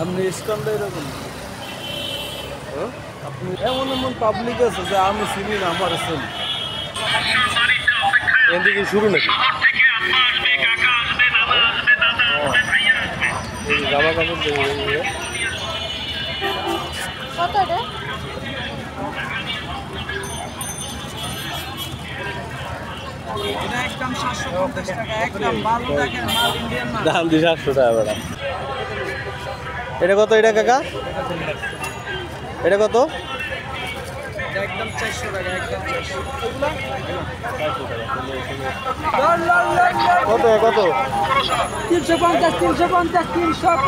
আপনি স্ট্যান্ডে এরকম আপনি এমন এমন পাবলিক আছে যে আমি চিনি না আমার চিনি এদিকে শুরু নাকি জামা কাপড় দাম 700 টাকা ম্যাডাম। এটা কত এটা কাকা? এটা কত? একদম 400 টাকা একদম 400 কত কত? 350 350 350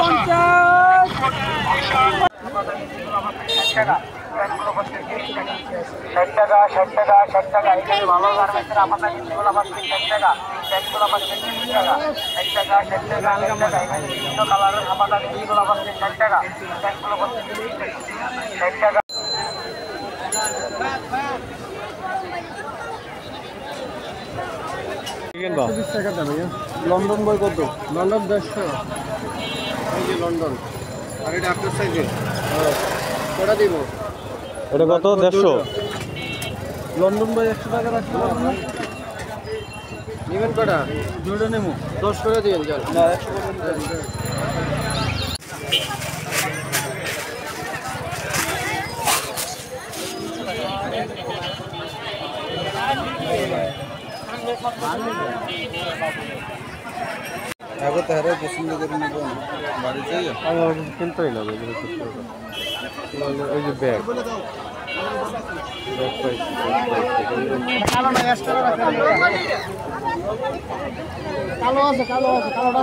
60 টাকা 60 টাকা 60 টাকা এখানে ভালো গার্মেন্টসের আপনাদের যেগুলো পাচ্ছেন 60 টাকা সেগুলো পাচ্ছেন 30 টাকা 60 টাকা 60 টাকা 60 টাকা এখানে বিভিন্ন কালারের আপনাদের যেগুলো পাচ্ছেন 60 টাকা সেগুলো পাচ্ছেন 60 টাকা। লন্ডন বই কত? লন্ডন 150 এই যে লন্ডন আর এটা আপনার সাইজে কটা দিব? এটা কত? 150 লন্ডন বই 100 টাকা রাখতে পারবেন নেবেন কটা? দুটো নেবো 10 করে দিবেন চল না 100 করে আগতে হারে পছন্দ করে নেব বাড়ি যাই আমার কিনতেই না এই যে ব্যাগ কালো না এক্সট্রা রাখা কালো আছে কালোটা কালোটা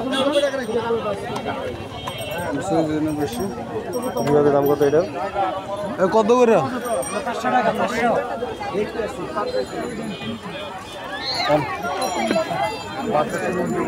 বেশি দাম কত এটা? কত করে? 500 টাকা